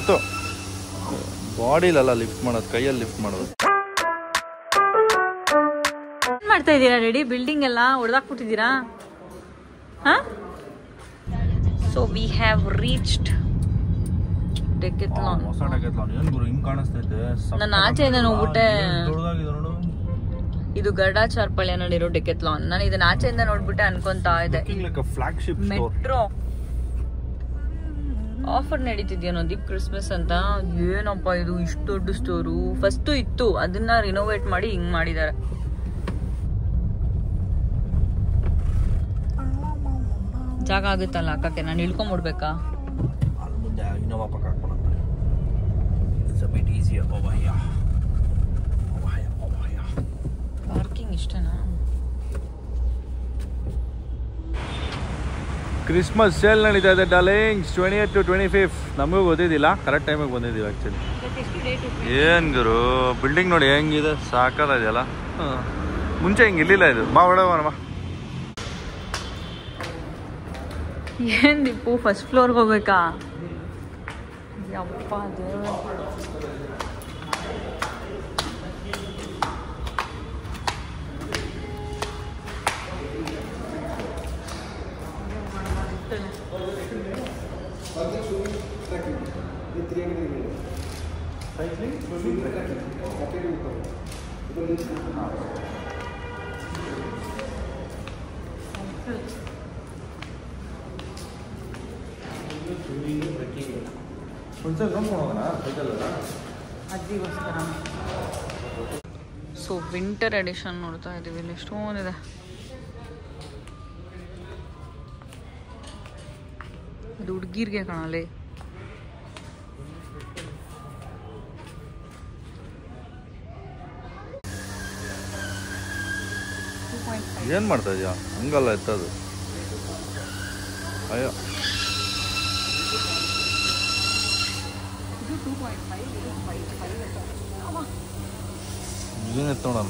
ಮತ್ತು ಬಾಡಿಲಲ್ಲ ಲಿಫ್ಟ್ ಮಾಡೋದು, ಕೈಯಲ್ಲಿ ಲಿಫ್ಟ್ ಮಾಡೋದು. ಏನು ಮಾಡ್ತಾ ಇದ್ದೀರಾ? ರೆಡಿ ಬಿಲ್ಡಿಂಗ್ ಎಲ್ಲ ಹೊಡೆದಾಕ್ಬಿಟ್ಟಿದ್ದೀರಾ? ಹಾಂ, ಸೊ ವಿ ಹ್ಯಾವ್ ರೀಚ್ಡ್ ಡೆಕೆಥ್ಲಾನ್. ಹೊಸ ಡೆಕೆಥ್ಲಾನ್ ಏನು ಗುರು ಹಿಂಗೆ ಕಾಣಿಸ್ತೈತೆ? ನಾನು ಆಚೆಯಿಂದ ನೋಡ್ಬಿಟ್ಟೆ. ದೊಡ್ಡದಾಗಿದೆ ನೋಡು. ಇದು ಗರುಡಾಚಾರ್ಪಳ್ಳಿನಲ್ಲಿರೋ ಡೆಕೆಥ್ಲಾನ್. ನಾನು ಇದನ್ನ ಆಚೆಯಿಂದ ನೋಡ್ಬಿಟ್ಟೆ ಅನ್ಕೊಂತಾ ಇದೆ. ಮೆಟ್ರೋ ಆಫರ್ ನಡೀತಿದ್ಯಾ ದೀಪ್ ಕ್ರಿಸ್ಮಸ್ ಅಂತ. ಏನಪ್ಪ ಇದು ಇಷ್ಟು ದೊಡ್ಡ ಸ್ಟೋರು. ಫಸ್ಟ್ ಇತ್ತು, ಅದನ್ನ ರಿನೋವೇಟ್ ಮಾಡಿ ಹಿಂಗ್ ಮಾಡಿದ್ದಾರೆ. ಜಾಗ ಆಗುತ್ತಲ್ಲ ಹಾಕಕ್ಕೆ? ನಾನು ಇಳ್ಕೊಂಡ್ಬಿಡ್ಬೇಕಾ? ಪಾರ್ಕಿಂಗ್ ಇಷ್ಟನಾ? ಕ್ರಿಸ್ಮಸ್ ಸೇಲ್ ನಡೀತಾ ಇದೆ ಡಾರ್ಲಿಂಗ್ಸ್, 28 to 25. ನಮಗೂ ಗೊತ್ತಿದ್ದಿಲ್ಲ, ಕರೆಕ್ಟ್ ಟೈಮಿಗೆ ಬಂದಿದ್ದೀವಿ ಆ್ಯಕ್ಚುಲಿ. ಏನು ಗುರು ಬಿಲ್ಡಿಂಗ್ ನೋಡಿ ಹೆಂಗಿದೆ, ಸಾಕಾಗಿದೆಯಲ್ಲ. ಮುಂಚೆ ಹಿಂಗೆ ಇರಲಿಲ್ಲ ಇದು. ಬಾ ಹೊಡೋಣ. ಏನು ದೀಪು ಫಸ್ಟ್ ಫ್ಲೋರ್ಗೆ ಹೋಗ್ಬೇಕಾ? ಯಪ್ಪ ದೇವ್ರ. ಸೊ ವಿಂಟರ್ ಎಡಿಷನ್ ನೋಡ್ತಾ ಇದೀವಿ. ಇಲ್ಲಿ ಎಷ್ಟೊಂದಿದೆ. ಅದು ಹುಡುಗಿರ್ಗೆ ಕಾಣಲಿ. ಏನು ಮಾಡ್ತಾ ಇದೆಯಾ? ಹಂಗಲ್ಲ ಎತ್ತದು. ಅಯ್ಯೋ ಏನು ಎತ್ತ ನೋಡೋಣ.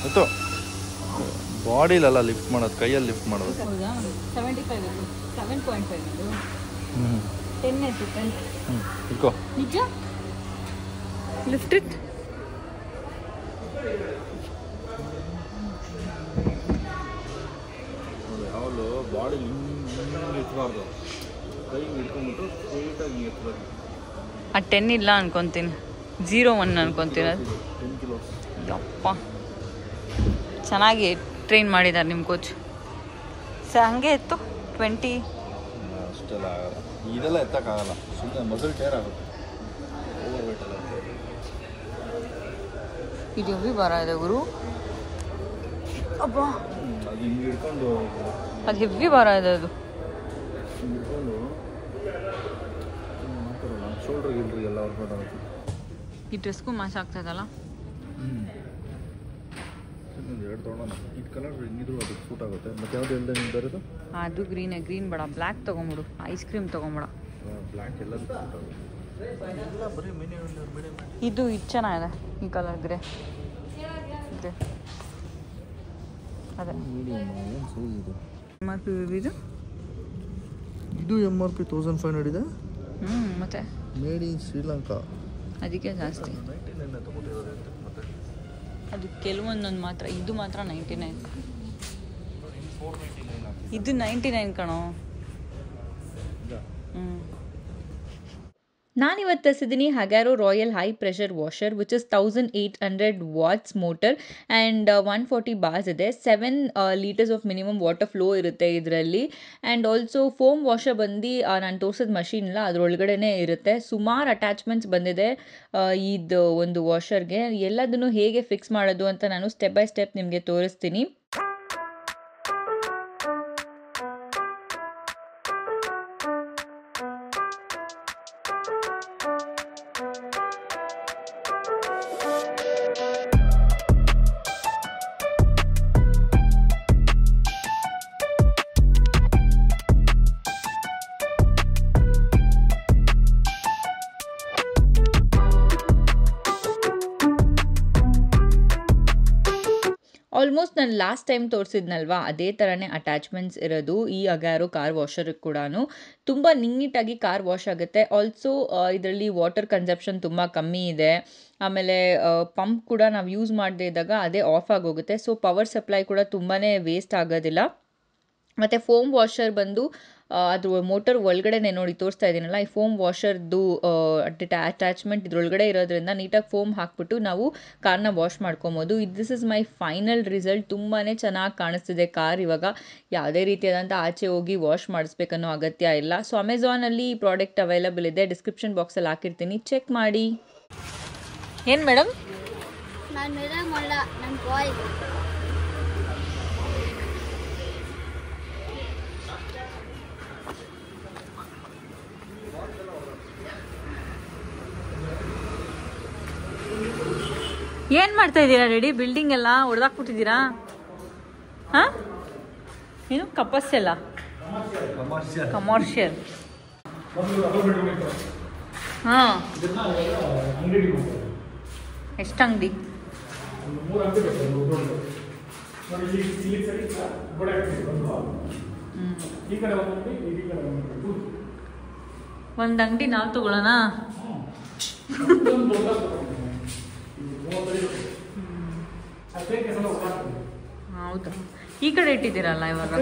ಎತ್ತು. ಬಾಡಿಲಲ್ಲ ಲಿಫ್ಟ್ ಮಾಡೋದು, ಕೈಯಲ್ಲಿ ಲಿಫ್ಟ್ ಮಾಡೋದು. 75 7.5 ಇಟ್ಕೋ. ನಿಜ ಲಿಫ್ಟ್ ಇಟ್. ಯಾವಾಗಲೂ ಬಾಡಿ ಹಿಂಗೆ ಎತ್ತಬಾರ್ದು, ಕೈ ಹಿಡ್ಕೊಂಡ್ಬಿಟ್ಟು ಸ್ಟ್ರೈಟಾಗಿ ಎತ್ತಬೇಕು. ಆ 10 ಇಲ್ಲ ಅನ್ಕೊಂತೀನಿ, 0.1 ಅನ್ಕೊಂತೀನಿ. ಅದು 10 kilos. ಯಪ್ಪ ಚೆನ್ನಾಗಿ ಟ್ರೈನ್ ಮಾಡಿದ್ದಾರೆ ನಿಮ್ಮ ಕೋಚ್. ಹಂಗೆ ಎತ್ತು 20. ಅಷ್ಟೆಲ್ಲ ಆಗಲ್ಲ, ಇದೆಲ್ಲ ಎತ್ತಕ್ಕಾಗಲ್ಲ, ಸುಮ್ಮನೆ ಮಸಲ್ ಟೇರ್ ಆಗುತ್ತೆ ಓವರ್ ವೇಟ್ ಎಲ್ಲ. ಇದು ಹೆವಿ ಭಾರ ಇದೆ ಗುರು. ಅಬ್ಬಾ ಅದು ಹಿಂಗೆ ಹಿಡ್ಕೊಂಡು, ಅದು ಹೆವಿ ಭಾರ ಇದೆ. ಅದು ಹಿಡ್ಕೊಂಡು ಶೋಲ್ಡ್ರ್ ಗಿಲ್ಡ್ರಿಗೆಲ್ಲ ವರ್ಕೌಟ್ ಆಗುತ್ತೆ. ಈ ಡ್ರೆಸ್ಗೂ ಮ್ಯಾಚ್ ಆಗ್ತದಲ್ಲ. ಎರಡು ತೊಗೊಳೋಣ. ಈ ಕಲರ್ ಹಿಂಗಿದ್ರು ಅದಕ್ಕೆ ಸೂಟ್ ಆಗುತ್ತೆ. ಮತ್ತೆ ಯಾವುದು ಎಲ್ಲದೆ ನೀವು ಬರೋದು? ಅದು ಗ್ರೀನ್ ಬೇಡ, ಬ್ಲ್ಯಾಕ್ ತೊಗೊಂಬಿಡು. ಐಸ್ ಕ್ರೀಮ್ ತೊಗೊಂಬಿಡ. ಬ್ಲ್ಯಾಕ್ ಎಲ್ಲದಕ್ಕೆ ಸೂಟ್ ಆಗುತ್ತೆ. ಬರೀ ಇದು ಚೆನ್ನಾಗಿದೆ ಈ ಕಲರ್ ಗ್ರೇ. ಅದೇ ಏನು ಸೈಜ್ ಇದು? MRP ಇದು MRP 1500 ಇದೆ. ಮತ್ತೆ ಮೇಡ್ ಇನ್ ಶ್ರೀಲಂಕಾ, ಅದಕ್ಕೆ ಜಾಸ್ತಿ. 99 ತಗೊಟ್ಟಿರೋದು. ಮತ್ತೆ ಅದು ಕೆಲವೊಂದೊಂದು ಮಾತ್ರ. ಇದು ಮಾತ್ರ 99. ಇದು 99 ಕಣೋ. ನಾನಿವತ್ತು ತರಿಸಿದ್ದೀನಿ ಹಗ್ಯಾರೋ royal high pressure washer which is 1800 watts motor and 140 bars ಇದೆ. 7 litres of minimum water flow ಇರುತ್ತೆ ಇದರಲ್ಲಿ. ಆ್ಯಂಡ್ ಆಲ್ಸೋ ಫೋಮ್ ವಾಷರ್ ಬಂದು ನಾನು ತೋರಿಸಿದ ಮಷೀನ್ ಇಲ್ಲ, ಅದರೊಳಗಡೆ ಇರುತ್ತೆ. ಸುಮಾರು ಅಟ್ಯಾಚ್ಮೆಂಟ್ಸ್ ಬಂದಿದೆ ಇದು ಒಂದು ವಾಷರ್ಗೆ. ಎಲ್ಲದನ್ನು ಹೇಗೆ ಫಿಕ್ಸ್ ಮಾಡೋದು ಅಂತ ನಾನು ಸ್ಟೆಪ್ ಬೈ ಸ್ಟೆಪ್ ನಿಮಗೆ ತೋರಿಸ್ತೀನಿ. ಆಲ್ಮೋಸ್ಟ್ ನಾನು ಲಾಸ್ಟ್ ಟೈಮ್ ತೋರಿಸಿದ್ನಲ್ವಾ ಅದೇ ಥರನೇ ಅಟ್ಯಾಚ್ಮೆಂಟ್ಸ್ ಇರೋದು ಈ ಅಗ್ಯಾರೋ ಕಾರ್ ವಾಷರ್ಗೆ ಕೂಡ. ತುಂಬ ನೀಟಾಗಿ ಕಾರ್ ವಾಶ್ ಆಗುತ್ತೆ. ಆಲ್ಸೋ ಇದರಲ್ಲಿ ವಾಟರ್ ಕನ್ಸಪ್ಷನ್ ತುಂಬ ಕಮ್ಮಿ ಇದೆ. ಆಮೇಲೆ ಪಂಪ್ ಕೂಡ ನಾವು ಯೂಸ್ ಮಾಡದೇ ಇದ್ದಾಗ ಅದೇ ಆಫ್ ಆಗೋಗುತ್ತೆ. ಸೊ ಪವರ್ ಸಪ್ಲೈ ಕೂಡ ತುಂಬಾ ವೇಸ್ಟ್ ಆಗೋದಿಲ್ಲ. ಮತ್ತು ಫೋಮ್ ವಾಷರ್ ಬಂದು ಅದು ಮೋಟರ್ ಒಳಗಡೆನೆ ನೋಡಿ ತೋರಿಸ್ತಾ ಇದ್ದೀನಲ್ಲ, ಈ ಫೋಮ್ ವಾಷರ್ದು ಅಟ್ಯಾಚ್ಮೆಂಟ್ ಇದ್ರೊಳಗಡೆ ಇರೋದ್ರಿಂದ ನೀಟಾಗಿ ಫೋಮ್ ಹಾಕ್ಬಿಟ್ಟು ನಾವು ಕಾರ್ನ ವಾಶ್ ಮಾಡ್ಕೊಬೋದು. This is my final result. ತುಂಬಾ ಚೆನ್ನಾಗಿ ಕಾಣಿಸ್ತಿದೆ ಕಾರ್. ಇವಾಗ ಯಾವುದೇ ರೀತಿಯಾದಂಥ ಆಚೆ ಹೋಗಿ ವಾಶ್ ಮಾಡಿಸ್ಬೇಕನ್ನೋ ಅಗತ್ಯ ಇಲ್ಲ. ಸೊ ಅಮೆಝಾನಲ್ಲಿ ಈ ಪ್ರಾಡಕ್ಟ್ ಅವೈಲಬಲ್ ಇದೆ, ಡಿಸ್ಕ್ರಿಪ್ಷನ್ ಬಾಕ್ಸಲ್ಲಿ ಹಾಕಿರ್ತೀನಿ, ಚೆಕ್ ಮಾಡಿ. ಏನು ಮೇಡಮ್? ಏನು ಮಾಡ್ತಾ ಇದ್ದೀರಾ? ರೆಡಿ ಬಿಲ್ಡಿಂಗ್ ಎಲ್ಲ ಹೊಡೆದಾಕ್ಬಿಟ್ಟಿದ್ದೀರಾ? ಹಾಂ, ಏನು ಕಪಸ್ಸೆಲ್ಲ ಕಮರ್ಷಿಯಲ್? ಹಾಂ, ಎಷ್ಟು ಅಂಗಡಿ? ಒಂದು ಅಂಗಡಿ ನಾವು ತಗೊಳ್ಳೋಣ. ಹೌದಾ, ಈ ಕಡೆ ಇಟ್ಟಿದ್ದೀರಲ್ಲ ಇವಾಗ?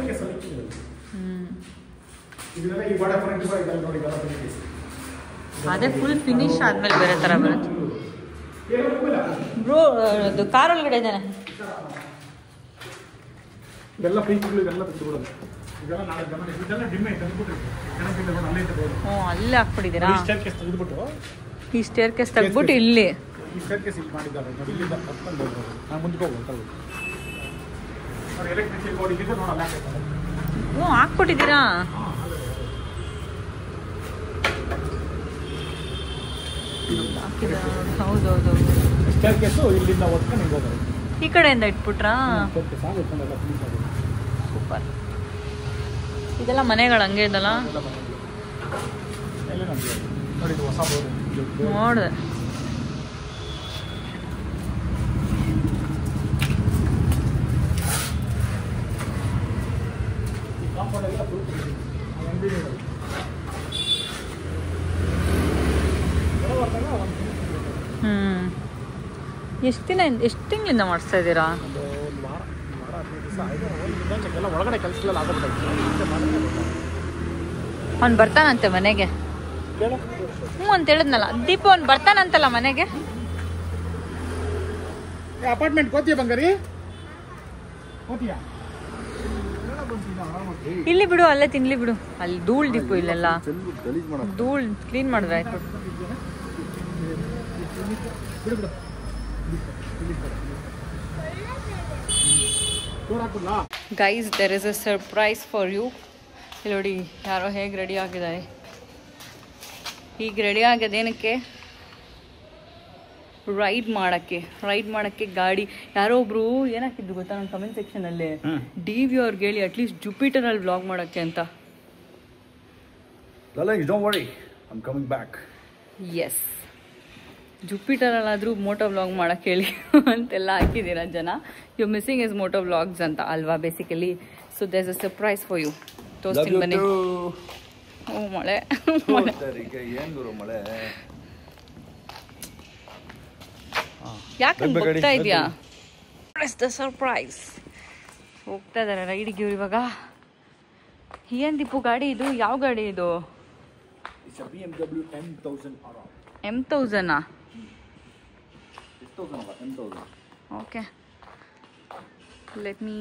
ಅದೇ ಫುಲ್ ಫಿನಿಶ್ ಆದ್ಮೇಲೆ ಬೇರೆ ಥರ ಬರುತ್ತೆ. ಬ್ರೋ, ಅದು ಕಾರ್ ಒಳಗಡೆ ಇದ್ದಾನೆ. ಅಲ್ಲೇ ಹಾಕ್ಬಿಟ್ಟಿದ್ದೀರಾ? ಈ ಸ್ಟೇರ್ ಕೇಸ್ ತೆಗ್ದ್ಬಿಟ್ಟು ಇಲ್ಲಿ ಹಾಕ್ಬಿಟ್ಟಿದ್ದೀರಾ? ಹೌದೌದು. ಈ ಕಡೆಯಿಂದ ಇಟ್ಬಿಟ್ರಾ? ಸೂಪರ್. ಇದೆಲ್ಲ ಮನೆಗಳು ಹಂಗೆ ಇದಲ್ಲ ನೋಡಿದೆ. ಎಷ್ಟು ತಿಂಗಳಿಂದ ಮಾಡಿಸ್ತಾ ಇದ್ದೀರಾ? ಅವ್ನು ಬರ್ತಾನಂತೆ ಮನೆಗೆ. ಹ್ಞೂ ಅಂತ ಹೇಳಿದ್ನಲ್ಲ ದೀಪು, ಅವ್ನು ಬರ್ತಾನಂತಲ್ಲ ಮನೆಗೆ. ಅಪಾರ್ಟ್ಮೆಂಟ್ ಕೋತಿಯ ಬಂಗಾರಿ ಇಲ್ಲಿ ಬಿಡು, ಅಲ್ಲೇ ತಿನ್ಲಿ ಬಿಡು. ಅಲ್ಲಿ ಧೂಳ್ ದೀಪು, ಇಲ್ಲೆಲ್ಲ ಧೂಳ್ ಕ್ಲೀನ್ ಮಾಡಿದ್ರೆ ಆಯ್ತು. Guys, there is a surprise for you. ಇಲ್ಲಿ ನೋಡಿ ಯಾರೋ ಹೇಗೆ ರೆಡಿ ಆಗಿದ್ದಾರೆ. ಈಗ ರೆಡಿ ಆಗೋದೇನಕ್ಕೆ? ರೈಡ್ ಮಾಡೋಕ್ಕೆ ಗಾಡಿ. ಯಾರೋ ಒಬ್ರು ಏನಾಕಿದ್ದು ಗೊತ್ತಾ ನನ್ನ ಕಮೆಂಟ್ ಸೆಕ್ಷನಲ್ಲಿ, DV ಅವ್ರಿಗೆ ಹೇಳಿ ಅಟ್ಲೀಸ್ಟ್ ಜುಪಿಟರಲ್ಲಿ ವ್ಲಾಗ್ ಮಾಡೋಕ್ಕೆ ಅಂತ. ಎಸ್, ಜುಪಿಟರಲ್ಲಾದರೂ ಮೋಟೋ ವ್ಲಾಗ್ ಮಾಡೋಕ್ಕೆ ಹೇಳಿ ಅಂತೆಲ್ಲ ಹಾಕಿದ್ದೀರ ಜನ. You missing is moto vlogs ಅಂತ ಅಲ್ವಾ basically. So there's a surprise for you. ತೋರಿಸ್ತೀನಿ ಬನ್ನಿ. ಓ ಮಳೆ ಯಾಕೆ ಹೋಗ್ತಾ ಇದೆಯಾ? The surprise. ಹೋಗ್ತಾ ಇದ್ದಾರೆ ರೈಡಿಗೆ ಇವ್ರು ಇವಾಗ. ಏನ್ ದೀಪು ಗಾಡಿ ಇದು? ಯಾವ ಗಾಡಿ ಇದು? M1000. Okay, let me.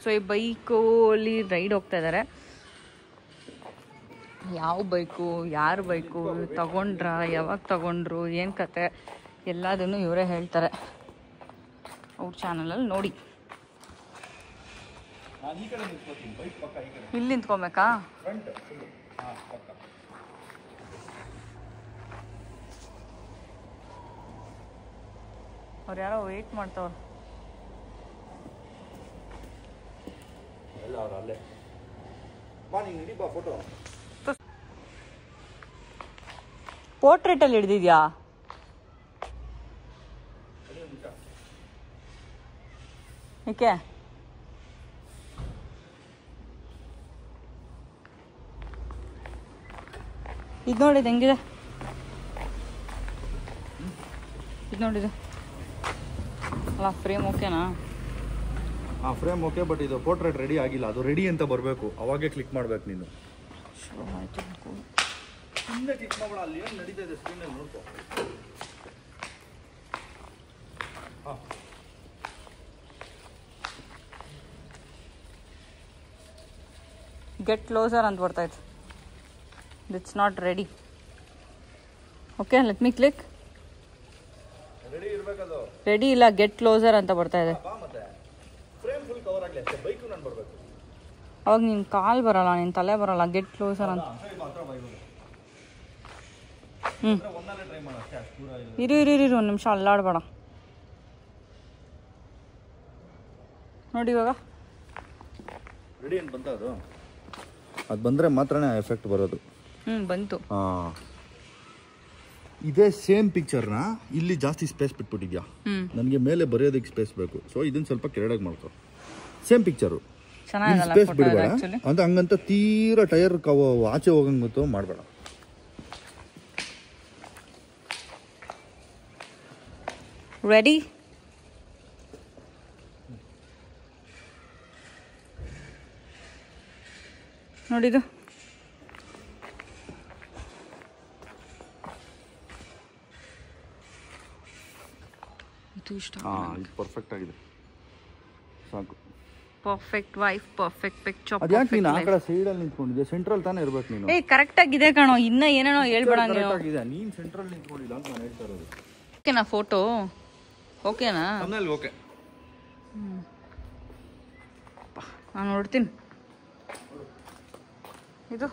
So ಈ ಬೈಕಲ್ಲಿ ರೈಡ್ ಹೋಗ್ತಾ ಇದ್ದಾರೆ. ಯಾವ ಬೈಕು, ಯಾರು ಬೈಕು ತಗೊಂಡ್ರ, ಯಾವಾಗ ತಗೊಂಡ್ರು, ಏನು ಕತೆ ಎಲ್ಲದನ್ನು ಇವರೇ ಹೇಳ್ತಾರೆ ಅವ್ರ ಚಾನಲಲ್ಲಿ ನೋಡಿ. ಇಲ್ಲಿ ನಿಂತ್ಕೊಬೇಕಾ? ಅವ್ರು ಯಾರೋ ವೇಟ್ ಮಾಡ್ತವ್ರು. ಪೋರ್ಟ್ರೇಟಲ್ಲಿ ಹಿಡ್ದಿದ್ಯಾ? ಯಾಕೆ ಇದು ನೋಡಿದೆ ಹೆಂಗಿದೆ, ಇದು ನೋಡಿದೆ ಅಲ್ಲ ಫ್ರೇಮ್ ಓಕೆನಾ? ಫ್ರೇಮ್ ಓಕೆ, ಬಟ್ ಇದು ಪೋರ್ಟ್ರೇಟ್ ರೆಡಿ ಆಗಿಲ್ಲ. ಅದು ರೆಡಿ ಅಂತ ಬರಬೇಕು, ಅವಾಗೇ ಕ್ಲಿಕ್ ಮಾಡ್ಬೇಕು ನೀನು. ಸುಮ್ಮನೆ ಕ್ಲಿಕ್ ಮಾಡೋಣ, ಅಲ್ಲಿ ಏನು ನಡೀತಾ ಇದೆ ಸ್ಕ್ರೀನಲ್ಲಿ ನೋಡ್ಕೊ. ಗೆಟ್ ಕ್ಲೋಸರ್ ಅಂತ ಬರ್ತಾಯಿತ್ತು. It's not ready. Okay, let me click. Ready ಇರಬೇಕದು. ರೆಡಿ ಇಲ್ಲ, ಗೆಟ್ ಕ್ಲೋಸರ್ ಅಂತ ಬರ್ತಾ ಇದೆ. ಅವಾಗ ನಿನ್ನ ಕಾಲು ಬರಲ್ಲ, ನಿನ್ನ ತಲೆ ಬರಲ್ಲ. ಗೆಟ್ ಕ್ಲೋಸರ್ ಅಂತ. ಇರು ಒಂದು ನಿಮಿಷ ಅಲ್ಲಾಡಬೇಡ. ನೋಡಿ ಇವಾಗ ರೆಡಿ ಅಂತ ಬಂತ. ಅದು ಬಂದರೆ ಮಾತ್ರನೇ ಎಫೆಕ್ಟ್ ಬರೋದು. ಬಂತು. ಇದೇ ಸೇಮ್ ಪಿಕ್ಚರ್ನ ಇಲ್ಲಿ ಜಾಸ್ತಿ ಸ್ಪೇಸ್ ಬಿಟ್ಬಿಟ್ಟಿದ್ಯಾ, ನನಗೆ ಮೇಲೆ ಬರೆಯೋದಕ್ಕೆ ಸ್ಪೇಸ್ ಬೇಕು. ಸೊ ಇದನ್ನ ಸ್ವಲ್ಪ ಕೆಳಗೆ ಮಾಡ್ಕೊ. ಸೇಮ್ ಪಿಕ್ಚರು ಸ್ಪೇಸ್ ಬಿಡಬೇಡ ಅಂತ, ಹಂಗಂತ ತೀರಾ ಟೈರ್ ಆಚೆ ಹೋಗಂಗ್ ಗೊತ್ತು ಮಾಡಬೇಡ. ರೆಡಿ. ನೋಡಿದು ಇಷ್ಟ. ಇದು ಪರ್ಫೆಕ್ಟ್ ಆಗಿದೆ, ಸಾಕು. Perfect wife, perfect picture. ಅದ್ಯಾಕೆ ನೀನು ಆ ಕಡೆ ಸೈಡಲ್ಲಿ ನಿಂತ್ಕೊಂಡಿದ್ದೆ? ಸೆಂಟ್ರಲ್ ತಾನೇ ಇರ್ಬೇಕು ನೀನು. ಕರೆಕ್ಟ್ ಆಗಿದೆ ಕಣೋ, ಇನ್ನ ಏನೇನೋ ಹೇಳ್ಬೇಡ ನೀವು. ನೀನು ಸೆಂಟ್ರಲ್ ನಿಂತ್ಕೊಂಡಿಲ್ಲ ಅಂತ ನಾನು ಹೇಳ್ತಾ ಇರೋದು. ಓಕೆನಾ ಫೋಟೋ? ಓಕೆನಾ? ಓಕೆ, ನಾನು ನೋಡ್ತೀನಿ. ಇದು